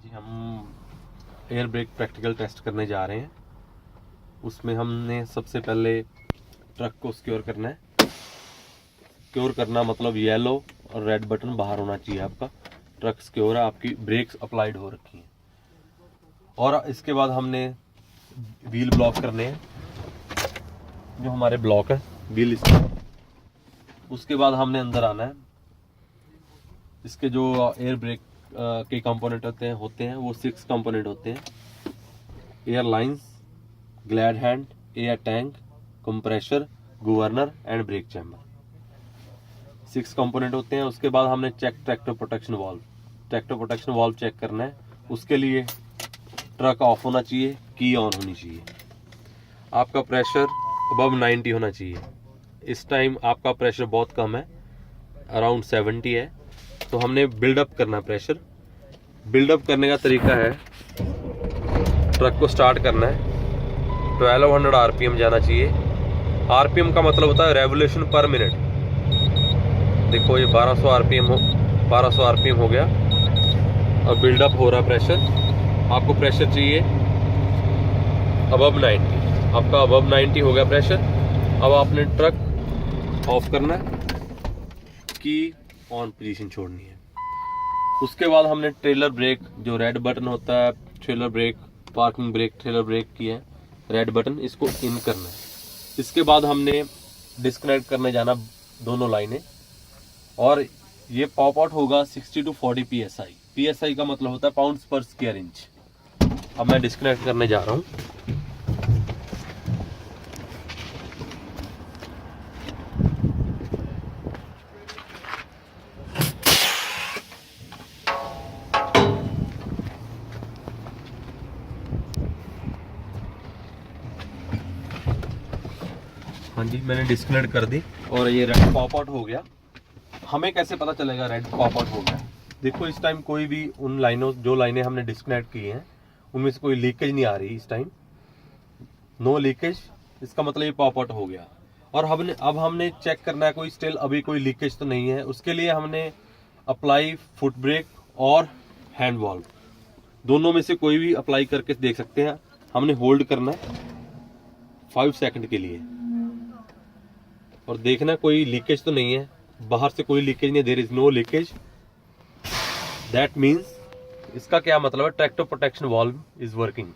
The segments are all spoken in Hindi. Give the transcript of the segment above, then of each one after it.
जी, हम एयर ब्रेक प्रैक्टिकल टेस्ट करने जा रहे हैं। उसमें हमने सबसे पहले ट्रक को सिक्योर करना है। सिक्योर करना मतलब येलो और रेड बटन बाहर होना चाहिए आपका। ट्रक सिक्योर है, आपकी ब्रेक्स अप्लाइड हो रखी हैं। और इसके बाद हमने व्हील ब्लॉक करने हैं, जो हमारे ब्लॉक है व्हील इसके। उसके बाद हमने अंदर आना है। इसके जो एयर ब्रेक के कंपोनेंट होते हैं वो 6 कंपोनेंट होते हैं। Air lines, glad hand, air tank, compressor, governor and brake chamber. 6 component होते हैं। उसके बाद हमने check tractor protection valve. Tractor protection valve check करना है। उसके लिए ट्रक ऑफ होना चाहिए, की ऑन होनी चाहिए। आपका प्रेशर अबव 90 होना चाहिए। इस टाइम आपका प्रेशर बहुत कम है, अराउंड 70 है। तो हमने बिल्डअप करना है प्रेशर। बिल्डअप करने का तरीका है, ट्रक को स्टार्ट करना है, 1200 आरपीएम जाना चाहिए। आरपीएम का मतलब होता है रेवोल्यूशन पर मिनट। देखो ये 1200 आरपीएम हो गया। अब बिल्डअप हो रहा प्रेशर। आपको प्रेशर चाहिए अबव 90। आपका अबव 90 हो गया प्रेशर। अब आपने ट्रक ऑफ करना है, की ऑन पोजीशन छोड़नी है। उसके बाद हमने ट्रेलर ब्रेक, जो रेड बटन होता है, trailer brake, parking brake, trailer brake की है रेड बटन, इसको इन करना है। इसके बाद हमने डिस्कनेक्ट करने जाना दोनों लाइनें। और ये पॉप आउट होगा 60 to 40 PSI। PSI का मतलब होता है पाउंड्स पर स्क्वायर इंच। अब मैं डिस्कनेक्ट करने जा रहा हूँ। हाँ जी, मैंने डिस्कनेक्ट कर दी और ये रेड पॉप आउट हो गया। हमें कैसे पता चलेगा रेड पॉप आउट हो गया? देखो इस टाइम कोई भी उन लाइनों, जो लाइनें हमने डिस्कनेक्ट की हैं, उनमें से कोई लीकेज नहीं आ रही इस टाइम। नो लीकेज, इसका मतलब ये पॉप आउट हो गया। और अब हमने चेक करना है कोई स्टिल अभी कोई लीकेज तो नहीं है। उसके लिए हमने अप्लाई फुट ब्रेक और हैंड वॉल्व, दोनों में से कोई भी अप्लाई करके देख सकते हैं। हमने होल्ड करना है 5 सेकंड के लिए और देखना कोई लीकेज तो नहीं है, बाहर से कोई लीकेज नहीं, there is no leakage. That means, इसका क्या मतलब है, tractor protection valve is working.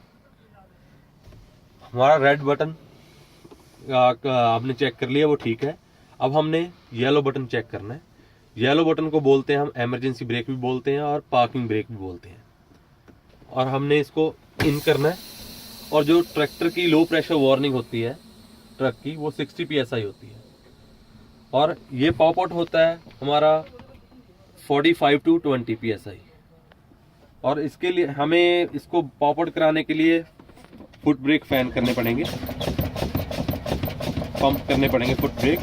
हमारा रेड बटन आपने चेक कर लिया, वो ठीक है। अब हमने येलो बटन चेक करना है। येलो बटन को बोलते हैं हम इमरजेंसी ब्रेक भी बोलते हैं और पार्किंग ब्रेक भी बोलते हैं। और हमने इसको इन करना है। और जो ट्रैक्टर की लो प्रेशर वार्निंग होती है ट्रक की, वो 60 PSI होती है। और ये पॉप आउट होता है हमारा 45 to 20 PSI। और इसके लिए हमें इसको पॉप आउट कराने के लिए फुट ब्रेक फैन करने पड़ेंगे, पंप करने पड़ेंगे फुट ब्रेक।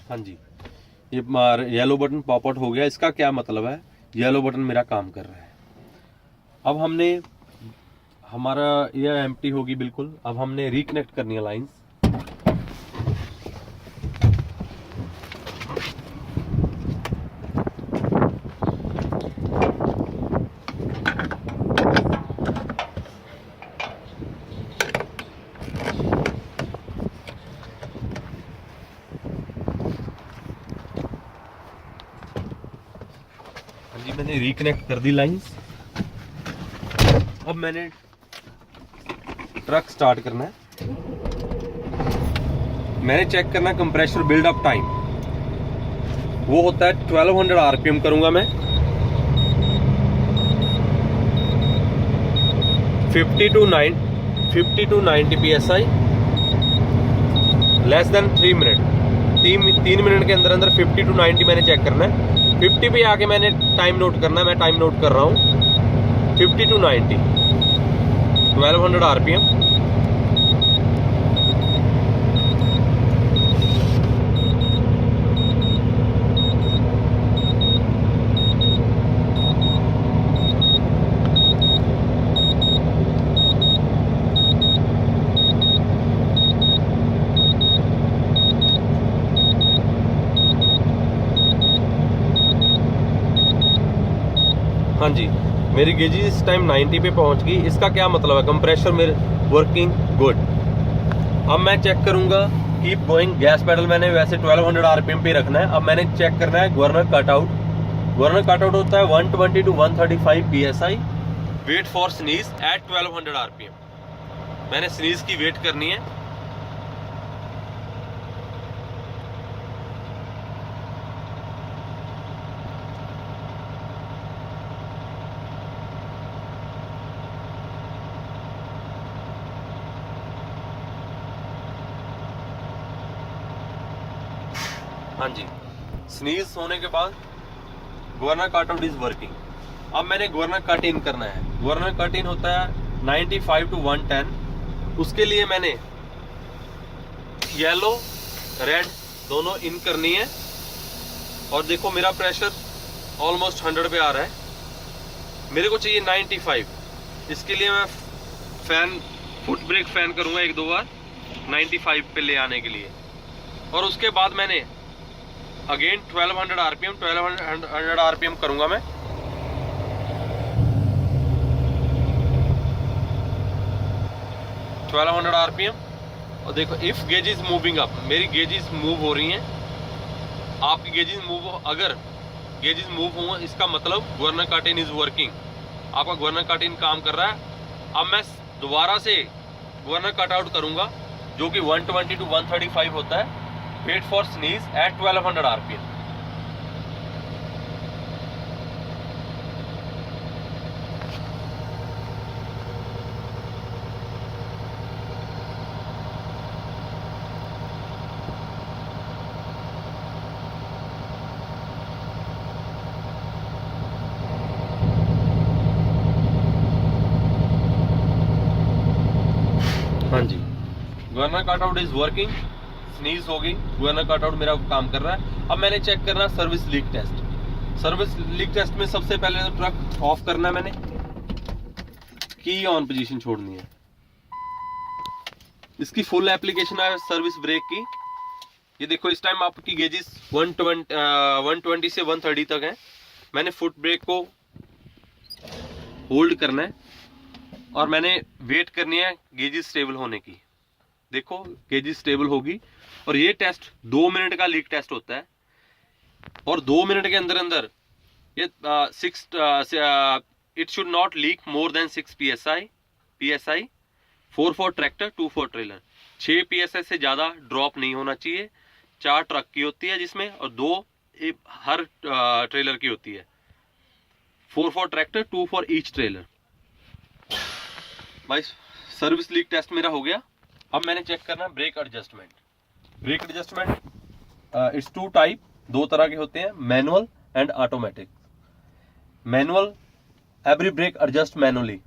हाँ जी, ये येलो बटन पॉप आउट हो गया। इसका क्या मतलब है, येलो बटन मेरा काम कर रहा है। अब हमने, हमारा ये एम्प्टी होगी बिल्कुल। अब हमने रिकनेक्ट करनी है लाइंस। जी, मैंने रिकनेक्ट कर दी लाइंस। अब मैंने ट्रक स्टार्ट करना है। मैंने चेक करना है कंप्रेसर बिल्डअप टाइम, वो होता है 1200 आरपीएम करूंगा मैं। 50 to 90 PSI, less than 3 minute. 3 minute के अंदर अंदर 50 to 90 मैंने चेक करना है। 50 पे आके मैंने टाइम नोट करना है। मैं टाइम नोट कर रहा हूँ 50 to 90, 1200 आरपीएम। हाँ जी, मेरी गेजेस इस टाइम 90 पे पहुंच गई। इसका क्या मतलब है? कंप्रेशर मेरे वर्किंग गुड। अब मैं चेक करूंगा कीप गोइंग। गैस पेडल मैंने वैसे 1200 आरपीएम पे रखना है। अब मैंने चेक करना है गवर्नर कटआउट। गवर्नर कटआउट होता है 120 to 135 psi। Wait for sneeze at 1200 RPM. मैंने स्नीज की वेट करनी है। हाँ जी, स्नीज होने के बाद governor cut out is working. अब मैंने गवर्नर कट इन करना है। गवर्नर कट इन होता है 95 to 110। उसके लिए मैंने येलो रेड दोनों इन करनी है। और देखो मेरा प्रेशर ऑलमोस्ट 100 पे आ रहा है। मेरे को चाहिए 95। इसके लिए मैं फैन फुट ब्रेक फैन करूंगा 1-2 बार 95 पे ले आने के लिए। और उसके बाद मैंने अगेन 1200 आरपीएम 1200 आरपीएम करूंगा मैं। आरपीएम। और देखो if gauge is moving up, मेरी गेजेस मूव हो रही हैं। आपकी गेजेस मूव, अगर गेजेस मूव हो इसका मतलब governor cut in is working. आपका गवर्नर कट इन काम कर रहा है। अब मैं दोबारा से गवर्नर कट आउट करूंगा जो कि 120 to 135 होता है। Wait for sneeze at 1200 RPM. हाँ जी, governor cut out is working. Sneeze हो गई, गवर्नर कट आउट मेरा काम कर रहा है। अब मैंने चेक करना service leak test. Service leak test में सबसे पहले तो ट्रक ऑफ करना है मैंने, की ऑन पोजीशन छोड़नी है। इसकी फुल एप्लीकेशन है सर्विस ब्रेक की। ये देखो इस टाइम आपकी गेजेस 120 से 130 तक है। मैंने फुट ब्रेक को होल्ड करना है और मैंने वेट करनी है गेजेस स्टेबल होने की। देखो गेजेस स्टेबल होगी। और ये टेस्ट 2 मिनट का लीक टेस्ट होता है। और 2 मिनट के अंदर अंदर ये it should not leak more than 6 psi 4 for tractor 2 for trailer. 6 psi से ज़्यादा ड्रॉप नहीं होना चाहिए। 4 ट्रक की होती है जिसमें, और 2 हर ट्रेलर की होती है। 4 for tractor 2 for each trailer. भाई सर्विस लीक टेस्ट मेरा हो गया। अब मैंने चेक करना brake adjustment. Brake adjustment it's 2 type, 2 तरह के होते हैं, manual and automatic. Manual every brake adjust manually.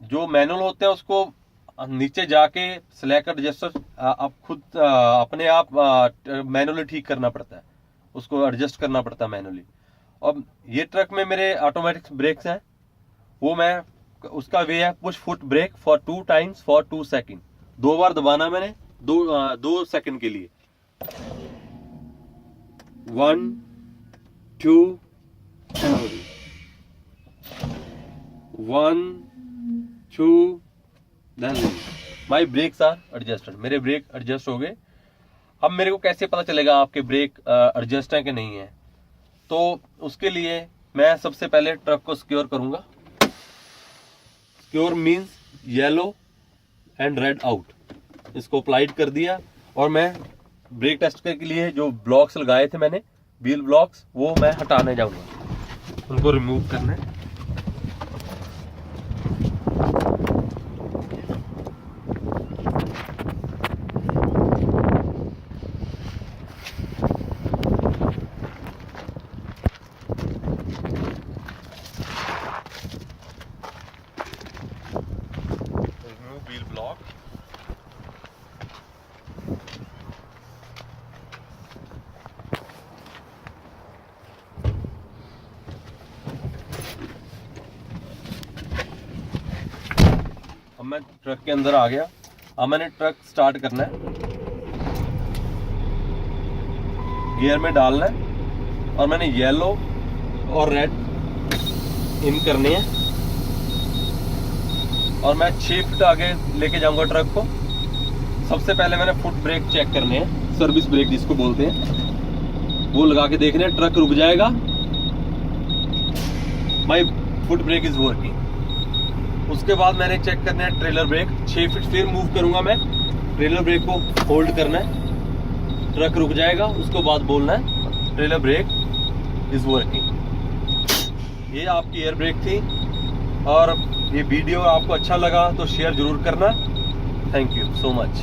जो मैनुअल होते हैं उसको नीचे जाके स्लैक एडजस्टर आप खुद अपने आप मैनुअली ठीक करना पड़ता है, उसको एडजस्ट करना पड़ता है मैनुअली। और ये ट्रक में मेरे ऑटोमेटिक ब्रेक्स हैं, वो मैं उसका वे है push foot brake for 2 times for 2 second. 2 बार दबाना मैंने 2 सेकंड के लिए। 1 2 1 2 then my brakes are adjusted. मेरे ब्रेक एडजस्ट हो गए। अब मेरे को कैसे पता चलेगा आपके ब्रेक एडजस्ट है कि नहीं है? तो उसके लिए मैं सबसे पहले ट्रक को सिक्योर करूंगा। Secure means yellow and red out. इसको अप्लाइड कर दिया। और मैं ब्रेक टेस्ट के लिए जो ब्लॉक्स लगाए थे मैंने, व्हील ब्लॉक्स, वो मैं हटाने जाऊंगा, उनको रिमूव करना है। Remove wheel block. अब मैं ट्रक के अंदर आ गया। अब मैंने ट्रक स्टार्ट करना है, गियर में डालना है। और मैंने येलो और रेड इन करने हैं और मैं 6 फीट आगे लेके जाऊंगा ट्रक को। सबसे पहले मैंने फुट ब्रेक चेक करने हैं, सर्विस ब्रेक जिसको बोलते हैं, वो लगा के देखने हैं। ट्रक रुक जाएगा, my foot brake is working. उसके बाद मैंने चेक करना है ट्रेलर ब्रेक। 6 फीट फिर मूव करूंगा मैं, ट्रेलर ब्रेक को होल्ड करना है, ट्रक रुक जाएगा, उसके बाद बोलना है ट्रेलर ब्रेक इज वर्किंग। ये आपकी एयर ब्रेक थी, और ये वीडियो आपको अच्छा लगा तो शेयर जरूर करना। Thank you so much.